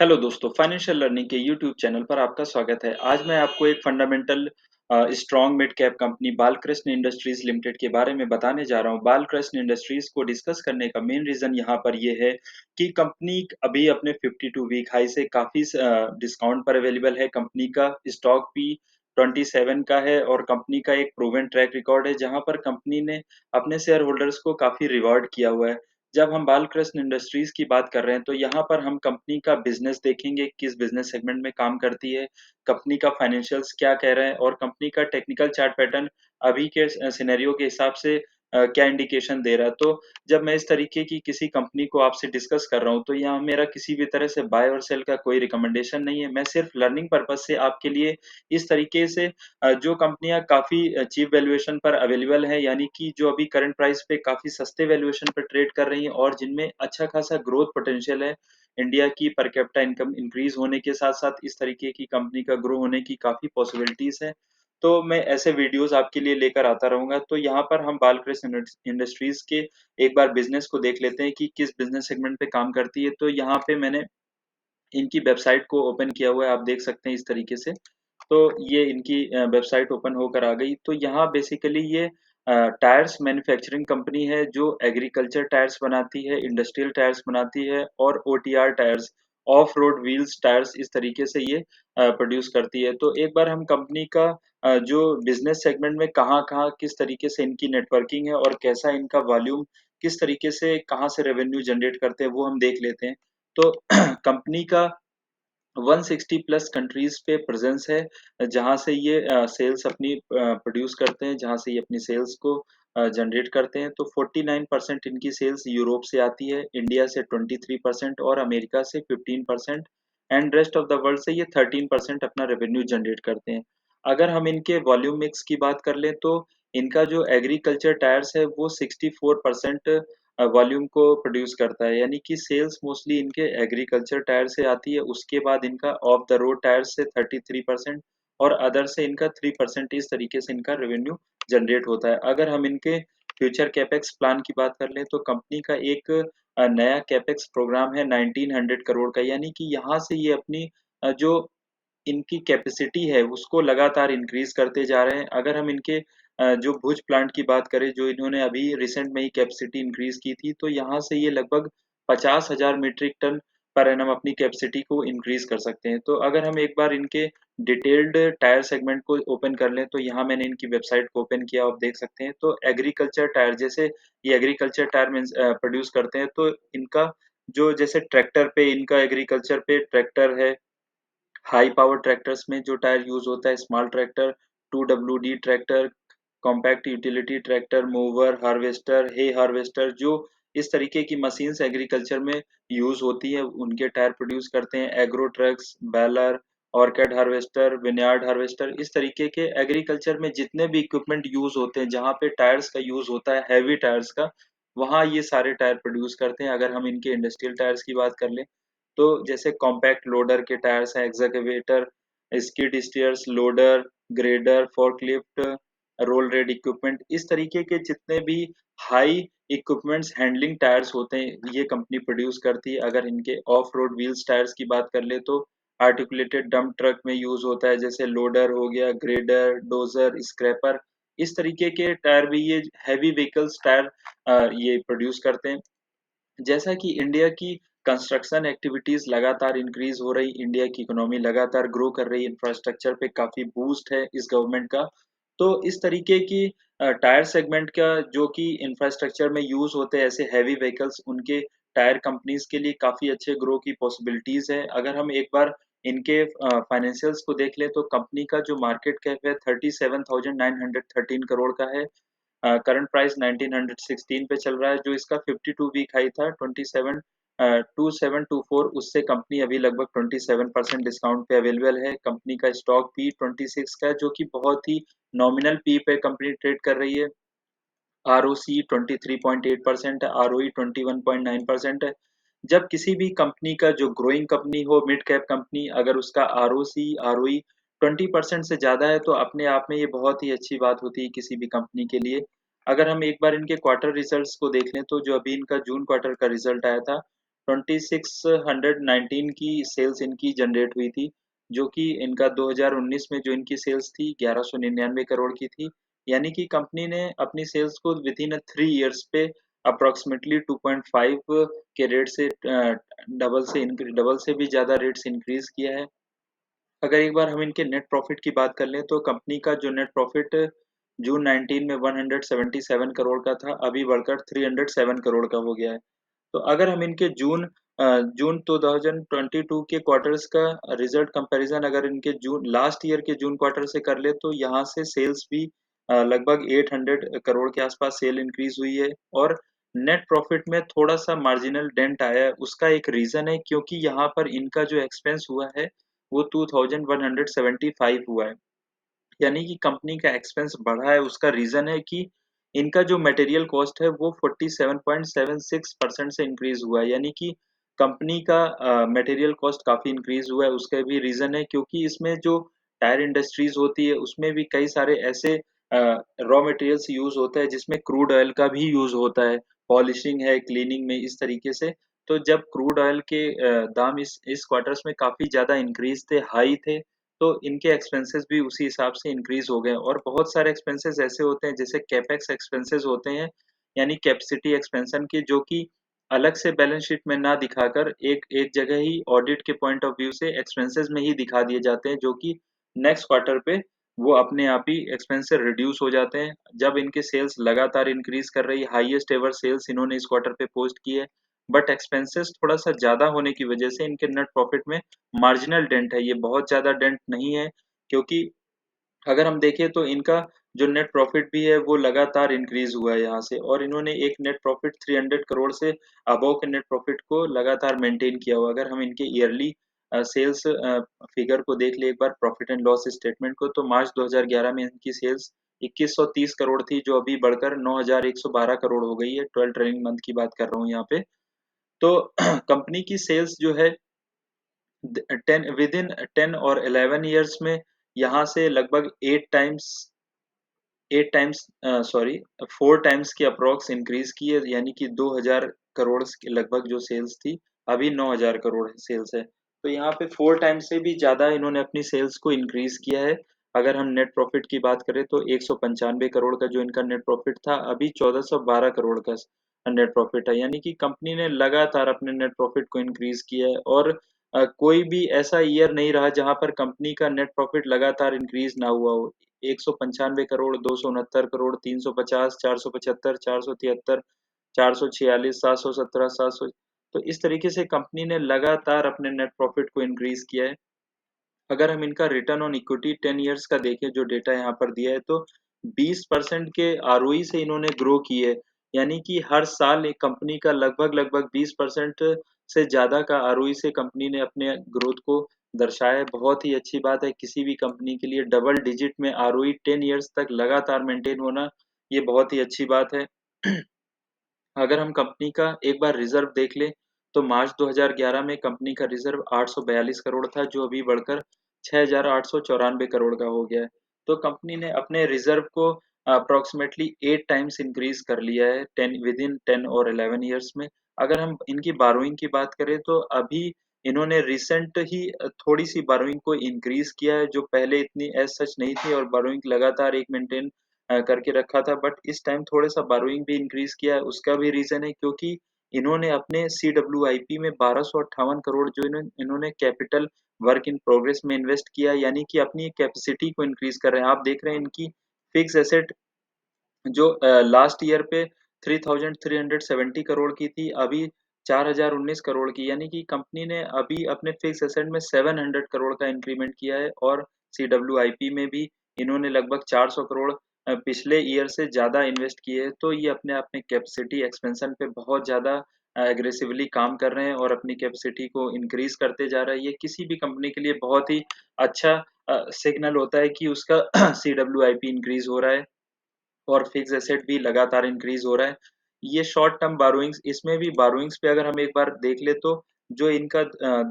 Hello दोस्तों, financial learning के YouTube channel पर आपका स्वागत है। आज मैं आपको एक fundamental strong mid cap company Balkrishna industries limited के बारे में बताने जा रहा हूँ। बालकृष्ण इंडस्ट्रीज को डिस्कस करने का मेन रीजन यहाँ पर ये है कि कंपनी अभी अपने 52 वीक हाई से काफी डिस्काउंट पर अवेलेबल है। कंपनी का स्टॉक भी 27 का है और कंपनी का एक प्रूवन ट्रैक रिकॉर्ड है जहां पर कंपनी ने अपने शेयर होल्डर्स को काफी रिवॉर्ड किया हुआ है। जब हम बालकृष्ण इंडस्ट्रीज की बात कर रहे हैं तो यहाँ पर हम कंपनी का बिजनेस देखेंगे, किस बिजनेस सेगमेंट में काम करती है, कंपनी का फाइनेंशियल्स क्या कह रहे हैं और कंपनी का टेक्निकल चार्ट पैटर्न अभी के सिनेरियो के हिसाब से क्या इंडिकेशन दे रहा है। तो जब मैं इस तरीके की किसी कंपनी को आपसे डिस्कस कर रहा हूँ तो यहाँ मेरा किसी भी तरह से बाय और सेल का कोई रिकमेंडेशन नहीं है। मैं सिर्फ लर्निंग पर्पज से आपके लिए इस तरीके से जो कंपनियां काफी चीप वैल्यूएशन पर अवेलेबल है, यानी कि जो अभी करंट प्राइस पे काफी सस्ते वैल्यूएशन पर ट्रेड कर रही हैं और जिनमें अच्छा खासा ग्रोथ पोटेंशियल है। इंडिया की पर कैपिटा इनकम इंक्रीज होने के साथ साथ इस तरीके की कंपनी का ग्रो होने की काफी पॉसिबिलिटीज है। तो मैं ऐसे वीडियोस आपके लिए लेकर आता रहूंगा। तो यहाँ पर हम बालकृष्ण इंडस्ट्रीज के एक बार बिजनेस को देख लेते हैं कि किस बिजनेस सेगमेंट पे काम करती है। तो यहाँ पे मैंने इनकी वेबसाइट को ओपन किया हुआ है, आप देख सकते हैं इस तरीके से। तो ये इनकी वेबसाइट ओपन होकर आ गई। तो यहाँ बेसिकली ये टायर्स मैन्युफैक्चरिंग कंपनी है जो एग्रीकल्चर टायर्स बनाती है, इंडस्ट्रियल टायर्स बनाती है और OTR tyres, of road wheels tyres, इस तरीके से ये प्रोड्यूस करती है। तो एक बार हम कंपनी का जो बिजनेस सेगमेंट में कहाँ-कहाँ किस तरीके से इनकी नेटवर्किंग है और कैसा इनका वॉल्यूम किस तरीके से कहाँ से रेवेन्यू जनरेट करते हैं वो हम देख लेते हैं। तो कंपनी का 160 प्लस कंट्रीज पे प्रेजेंस है जहां से ये सेल्स अपनी प्रोड्यूस करते हैं, जहां से ये अपनी सेल्स को जनरेट करते हैं। तो 49% इनकी सेल्स यूरोप से आती है, इंडिया से 23% और अमेरिका से 15% and rest of the world से ये 13% अपना रेवेन्यू जनरेट करते हैं। अगर हम इनके वॉल्यूम मिक्स की बात कर लें तो इनका जो एग्रीकल्चर टायर्स है वो 64% वॉल्यूम को प्रोड्यूस करता है, यानी कि सेल्स मोस्टली इनके एग्रीकल्चर टायर से आती है। उसके बाद इनका ऑफ द रोड टायर से 33% और अदर से इनका 3%, इस तरीके से इनका रेवेन्यू जनरेट होता है। अगर हम इनके फ्यूचर कैपेक्स प्लान की बात कर लें तो कंपनी का एक नया कैपेक्स प्रोग्राम है 1900 करोड़ का, यानी कि यहाँ से ये अपनी जो इनकी कैपेसिटी है उसको लगातार इंक्रीज करते जा रहे हैं। अगर हम इनके जो भुज प्लांट की बात करें जो इन्होंने अभी रिसेंट में ही कैपेसिटी इंक्रीज की थी, तो यहाँ से ये लगभग 50,000 मीट्रिक टन पर एनम अपनी कैपेसिटी को इंक्रीज कर सकते हैं। तो अगर हम एक बार इनके डिटेल्ड टायर सेगमेंट को ओपन कर लें तो यहाँ मैंने इनकी वेबसाइट को ओपन किया, आप देख सकते हैं। तो एग्रीकल्चर टायर, जैसे ये एग्रीकल्चर टायर मीन्स प्रोड्यूस करते हैं, तो इनका जो जैसे ट्रैक्टर पे इनका एग्रीकल्चर पे ट्रैक्टर है, हाई पावर ट्रैक्टर्स में जो टायर यूज होता है small tractor, 2WD tractor, compact utility tractor, mower, harvester, hay harvester, जो इस तरीके की मशीन्स एग्रीकल्चर में यूज होती है उनके टायर प्रोड्यूस करते हैं। Agro trucks, Balor, orchid harvester, vineyard harvester, इस तरीके के एग्रीकल्चर में जितने भी इक्विपमेंट यूज होते हैं जहाँ पे टायर्स का यूज होता है, हैवी टायर्स का, वहाँ ये सारे टायर प्रोड्यूस करते हैं। अगर हम इनके इंडस्ट्रियल टायर्स की बात कर लें तो जैसे कॉम्पैक्ट लोडर के टायर्स हैं, excavator, skid steers, loader, grader, forklift, roll red equipment, इस तरीके के जितने भी हाई इक्विपमेंट्स हैंडलिंग टायर्स होते हैं ये कंपनी प्रोड्यूस करती है। अगर इनके ऑफ रोड व्हील्स टायर्स की बात कर ले तो आर्टिकुलेटेड डंप ट्रक में यूज होता है, जैसे लोडर हो गया, ग्रेडर, डोजर, स्क्रैपर, इस तरीके के टायर भी ये हैवी व्हीकल्स टायर ये प्रोड्यूस करते हैं। जैसा कि इंडिया की कंस्ट्रक्शन एक्टिविटीज लगातार इंक्रीज हो रही, इंडिया की इकोनॉमी लगातार ग्रो कर रही, इंफ्रास्ट्रक्चर पे काफी बूस्ट है इस गवर्नमेंट का। तो इस तरीके की टायर सेगमेंट का जो कि इंफ्रास्ट्रक्चर में यूज होते हैं ऐसे हैवी व्हीकल्स, उनके टायर कंपनीज के लिए काफी अच्छे ग्रो की पॉसिबिलिटीज है। अगर हम एक बार इनके फाइनेंशियल्स को देख लें तो कंपनी का जो मार्केट कैप है 37,913 करोड़ का है। करंट प्राइस 1916 पे चल रहा है। जो इसका 52 वीक हाई था 2724, उससे कंपनी अभी लगभग 27% डिस्काउंट पे अवेलेबल है। कंपनी का स्टॉक पी 26 का है जो कि बहुत ही नॉमिनल पी पे कंपनी ट्रेड कर रही है। आरओसी 23.8% है, आरओई 21.9% है। जब किसी भी कंपनी का जो ग्रोइंग कंपनी हो, मिड कैप कंपनी, अगर उसका आरओसी आरओई 20% से ज्यादा है तो अपने आप में ये बहुत ही अच्छी बात होती है किसी भी कंपनी के लिए। अगर हम एक बार इनके क्वार्टर रिजल्ट्स को देख लें तो जो अभी इनका जून क्वार्टर का रिजल्ट आया था 2619 की सेल्स इनकी जनरेट हुई थी, जो कि इनका 2019 में जो इनकी सेल्स थी 1199 करोड़ की थी। यानी कि कंपनी ने अपनी सेल्स को विथिन 3 इयर्स पे अप्रॉक्सिमेटली 2.5 के रेट से डबल से भी ज़्यादा रेट्स इंक्रीज किया है। अगर एक बार हम इनके नेट प्रॉफिट की बात कर लें तो कंपनी का जो नेट प्रॉफिट जून 19 में 177 करोड़ का था, अभी बढ़कर 307 करोड़ का हो गया है। तो अगर हम इनके जून 2022 के क्वार्टर्स का रिजल्ट कंपैरिजन अगर इनके जून लास्ट ईयर के जून क्वार्टर से कर ले तो यहाँ से सेल्स भी लगभग 800 करोड़ के आसपास सेल इंक्रीज हुई है और नेट प्रॉफिट में थोड़ा सा मार्जिनल डेंट आया है। उसका एक रीजन है क्योंकि यहाँ पर इनका जो एक्सपेंस हुआ है वो 2175 हुआ है। यानी कि कंपनी का एक्सपेंस बढ़ा है, उसका रीजन है कि इनका जो मटेरियल कॉस्ट है वो 47.76% से इंक्रीज हुआ है। यानी कि कंपनी का मटेरियल कॉस्ट काफी इंक्रीज हुआ है। उसका भी रीजन है क्योंकि इसमें जो टायर इंडस्ट्रीज होती है उसमें भी कई सारे ऐसे रॉ मटेरियल्स यूज होता है जिसमें क्रूड ऑयल का भी यूज होता है, पॉलिशिंग है, क्लीनिंग में, इस तरीके से। तो जब क्रूड ऑयल के दाम इस क्वार्टर्स में काफी ज्यादा इंक्रीज थे, हाई थे, तो इनके एक्सपेंसेस भी उसी हिसाब से इंक्रीज हो गए और बहुत सारे एक्सपेंसेस ऐसे होते हैं जैसे कैपेक्स एक्सपेंसेस होते हैं, यानी कैपेसिटी एक्सपेंशन की, जो कि अलग से बैलेंस शीट में ना दिखाकर एक एक जगह ही ऑडिट के पॉइंट ऑफ व्यू से एक्सपेंसेस में ही दिखा दिए जाते हैं, जो कि नेक्स्ट क्वार्टर पे वो अपने आप ही एक्सपेंसेस रिड्यूस हो जाते हैं जब इनके सेल्स लगातार इंक्रीज कर रही है। हाईएस्ट एवर सेल्स इन्होंने इस क्वार्टर पे पोस्ट की है, बट एक्सपेंसेस थोड़ा सा ज्यादा होने की वजह से इनके नेट प्रॉफिट में मार्जिनल डेंट है, ये बहुत ज़्यादा डेंट नहीं है। क्योंकि अगर हम देखें तो इनका जो नेट प्रॉफिट भी है वो लगातार इंक्रीज हुआ है यहाँ से, और इन्होंने एक नेट प्रॉफिट 300 करोड़ से अबव के नेट प्रॉफिट को लगातार मेंटेन किया हुआ। अगर हम इनके ईयरली सेल्स फिगर को देख ले एक बार, प्रॉफिट एंड लॉस स्टेटमेंट को, तो मार्च 2011 में इनकी सेल्स 2130 करोड़ थी, जो अभी बढ़कर 9112 करोड़ हो गई है। 12 ट्रेलिंग मंथ की बात कर रहा हूँ यहाँ पे। तो कंपनी की सेल्स जो है 10 और 11 ईयर्स में यहाँ से लगभग 4 टाइम्स की अप्रोक्स इंक्रीज की है। यानी कि 2000 करोड़ के लगभग जो सेल्स थी, अभी 9000 करोड़ सेल्स है। तो यहाँ पे 4 टाइम्स से भी ज्यादा इन्होंने अपनी सेल्स को इंक्रीज किया है। अगर हम नेट प्रॉफिट की बात करें तो 195 करोड़ का जो इनका नेट प्रॉफिट था, अभी 1412 करोड़ का नेट प्रॉफिट है। यानी कि कंपनी ने लगातार अपने नेट प्रॉफिट को इंक्रीज किया है और कोई भी ऐसा ईयर नहीं रहा जहां पर कंपनी का नेट प्रॉफिट लगातार इंक्रीज ना हुआ हो। 195 करोड़, 269 करोड़, 350, 475, 473, 446, 717, 700। तो इस तरीके से कंपनी ने लगातार अपने नेट प्रॉफिट को इंक्रीज किया है। अगर हम इनका रिटर्न ऑन इक्विटी 10 इयर्स का देखें, जो डेटा यहाँ पर दिया है, तो 20% के आरओई से इन्होंने ग्रो की है। यानी कि हर साल एक कंपनी का लगभग लगभग 20% से ज्यादा का आरओई से कंपनी ने अपने ग्रोथ को दर्शाया है। बहुत ही अच्छी बात है किसी भी कंपनी के लिए, डबल डिजिट में आरओई 10 इयर्स तक लगातार मेंटेन होना, ये बहुत ही अच्छी बात है। अगर हम कंपनी का एक बार रिजर्व देख लें तो मार्च 2011 में कंपनी का रिजर्व 842 करोड़ था, जो अभी बढ़कर 6894 करोड़ का हो गया है। तो कंपनी ने अपने रिजर्व को अप्रोक्सीमेटली 8 टाइम्स इंक्रीज कर लिया है 10 और 11 ईयर्स में। अगर हम इनकी बारोइंग की बात करें तो अभी इन्होंने रिसेंट ही थोड़ी सी बारोइंग को इंक्रीज किया है, जो पहले इतनी एज सच नहीं थी, और बारोइंग लगातार एक मेंटेन करके रखा था, बट इस टाइम थोड़ा सा बारोइंग भी इंक्रीज किया है। उसका भी रीजन है क्योंकि इन्होंने अपने CWIP में 1258 करोड़ जो इन्होंने कैपिटल वर्क इन प्रोग्रेस में इन्वेस्ट किया, यानी कि अपनी कैपेसिटी को इंक्रीज कर रहे हैं। आप देख रहे हैं इनकी फिक्स एसेट जो लास्ट ईयर पे 3370 करोड़ की थी, अभी 4019 करोड़ की। यानी कि कंपनी ने अभी अपने फिक्स एसेट में 700 करोड़ का इंक्रीमेंट किया है, और CWIP में भी इन्होंने लगभग 400 करोड़ पिछले ईयर से ज्यादा इन्वेस्ट किए हैं। तो ये अपने आप में कैपेसिटी एक्सपेंशन पे बहुत ज्यादा एग्रेसिवली काम कर रहे हैं और अपनी कैपेसिटी को इंक्रीज करते जा रहे हैं। ये किसी भी कंपनी के लिए बहुत ही अच्छा सिग्नल होता है कि उसका CWIP इंक्रीज हो रहा है और फिक्स एसेट भी लगातार इंक्रीज हो रहा है। ये शॉर्ट टर्म बारोइंग्स, इसमें भी बारोइंग्स पे अगर हम एक बार देख ले तो जो इनका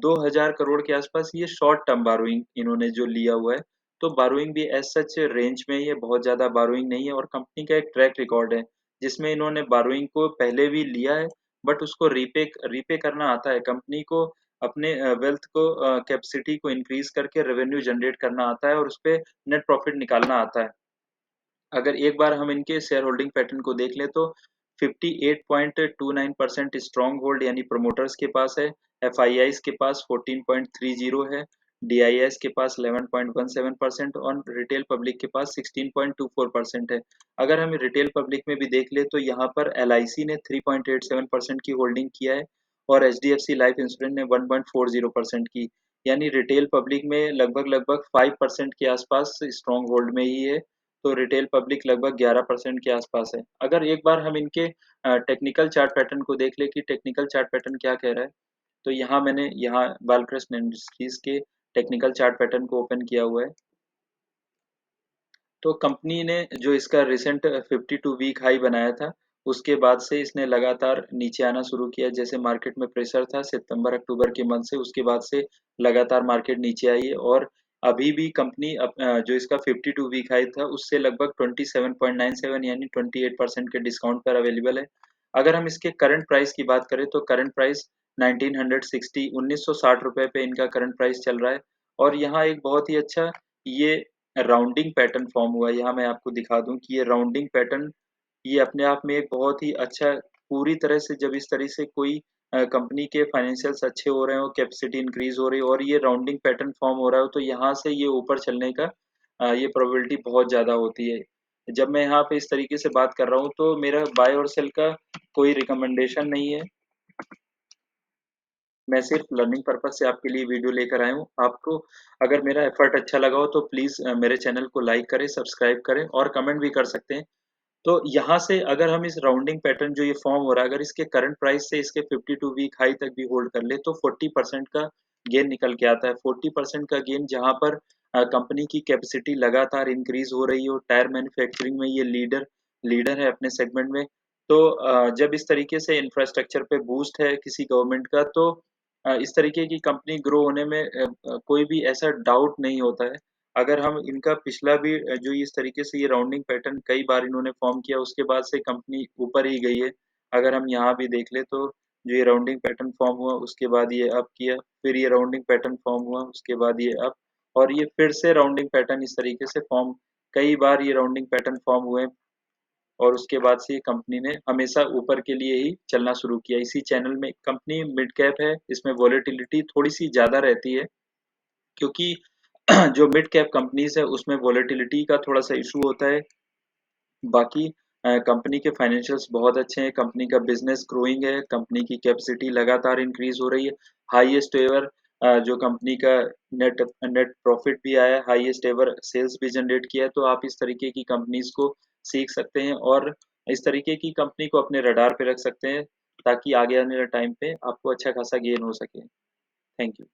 2000 करोड़ के आसपास ये शॉर्ट टर्म बारोइंग इन्होंने जो लिया हुआ है, तो बारोइंग भी एज सच रेंज में ही है, बहुत ज्यादा बारोइंग नहीं है। और कंपनी का एक ट्रैक रिकॉर्ड है जिसमें इन्होंने बारोइंग को पहले भी लिया है, बट उसको रीपे करना आता है। कंपनी को अपने वेल्थ को कैपेसिटी को इंक्रीज़ करके रेवेन्यू जनरेट करना आता है और उसपे नेट प्रॉफिट निकालना आता है। अगर एक बार हम इनके शेयर होल्डिंग पैटर्न को देख लें तो 58.29% स्ट्रॉन्ग होल्ड यानी प्रोमोटर्स के पास है, एफआईआईज के पास 14.30 है, डीआईएस के पास 11.17% और रिटेल पब्लिक के पास 16.24% है। अगर हम रिटेल पब्लिक में भी देख ले तो यहाँ पर एलआईसी ने 3.87% की होल्डिंग किया है और एचडीएफसी लाइफ इंश्योरेंस ने 1.40% की, यानी रिटेल पब्लिक में लगभग लगभग 5% के आसपास स्ट्रॉन्ग होल्ड में ही है। तो रिटेल पब्लिक लगभग 11% के आसपास है। अगर एक बार हम इनके टेक्निकल चार्ट पैटर्न को देख ले कि टेक्निकल चार्ट पैटर्न क्या कह रहा है, तो मैंने यहाँ बालकृष्ण इंडस्ट्रीज के टेक्निकल चार्ट पैटर्न को ओपन किया हुआ है। तो कंपनी ने जो इसका रिसेंट 52 वीक हाई बनाया था, उसके बाद से इसने लगातार नीचे आना शुरू किया। जैसे मार्केट में प्रेशर था सितंबर अक्टूबर के मंथ से, उसके बाद से लगातार मार्केट नीचे आई है और अभी भी कंपनी जो इसका 52 वीक हाई था उससे लगभग 27.97 यानी 28% के डिस्काउंट पर अवेलेबल है। अगर हम इसके करंट प्राइस की बात करें तो करंट प्राइस 1960 रुपए पे इनका करंट प्राइस चल रहा है और यहाँ एक बहुत ही अच्छा ये राउंडिंग पैटर्न फॉर्म हुआ है। यहाँ मैं आपको दिखा दूं कि ये राउंडिंग पैटर्न ये अपने आप में एक बहुत ही अच्छा, पूरी तरह से जब इस तरह से कोई कंपनी के फाइनेंशियल्स अच्छे हो रहे हो, कैपेसिटी इंक्रीज हो रही है और ये राउंडिंग पैटर्न फॉर्म हो रहा हो तो यहाँ से ये ऊपर चलने का ये प्रोबेबिलिटी बहुत ज़्यादा होती है। जब मैं यहाँ पे इस तरीके से बात कर रहा हूँ तो मेरा बाय और सेल का कोई रिकमेंडेशन नहीं है। मैं सिर्फ लर्निंग पर्पज से आपके लिए वीडियो लेकर आया हूँ। आपको अगर मेरा एफर्ट अच्छा लगा हो तो प्लीज़ मेरे चैनल को लाइक करें, सब्सक्राइब करें और कमेंट भी कर सकते हैं। तो यहाँ से अगर हम इस राउंडिंग पैटर्न जो ये फॉर्म हो रहा है, अगर इसके करंट प्राइस से इसके 52 वीक हाई तक भी होल्ड कर ले तो 40% का गेन निकल के आता है। 40% का गेन जहाँ पर कंपनी की कैपेसिटी लगातार इंक्रीज हो रही हो, टायर मैन्युफैक्चरिंग में ये लीडर लीडर है अपने सेगमेंट में। तो जब इस तरीके से इंफ्रास्ट्रक्चर पे बूस्ट है किसी गवर्नमेंट का तो इस तरीके की कंपनी ग्रो होने में कोई भी ऐसा डाउट नहीं होता है। अगर हम इनका पिछला भी जो इस तरीके से ये राउंडिंग पैटर्न कई बार इन्होंने फॉर्म किया उसके बाद से कंपनी ऊपर ही गई है। अगर हम यहाँ भी देख ले तो जो ये राउंडिंग पैटर्न फॉर्म हुआ उसके बाद ये अप किया, फिर ये राउंडिंग पैटर्न फॉर्म हुआ उसके बाद ये अप और ये फिर से राउंडिंग पैटर्न इस तरीके से फॉर्म, कई बार ये राउंडिंग पैटर्न फॉर्म हुए और उसके बाद से ये कंपनी ने हमेशा ऊपर के लिए ही चलना शुरू किया। इसी चैनल में कंपनी मिड कैप है, इसमें वॉलेटिलिटी थोड़ी-सी ज़्यादा रहती है क्योंकि जो मिड कैप कंपनीज़ है उसमें वॉलेटिलिटी का थोड़ा-सा इश्यू होता है। बाकी कंपनी के फाइनेंशियल्स बहुत अच्छे हैं, कंपनी का बिज़नेस ग्रोइंग है, कंपनी की कैपेसिटी लगातार इंक्रीज़ हो रही है। हाईएस्ट एवर जो कंपनी का नेट नेट प्रॉफिट भी आया है, हाईएस्ट एवर सेल्स भी जनरेट किया है, तो आप इस तरीके की कंपनीज़ को सीख सकते हैं और इस तरीके की कंपनी को अपने रडार पे रख सकते हैं, ताकि आगे आने वाले टाइम पे आपको अच्छा खासा गेन हो सके। Thank you.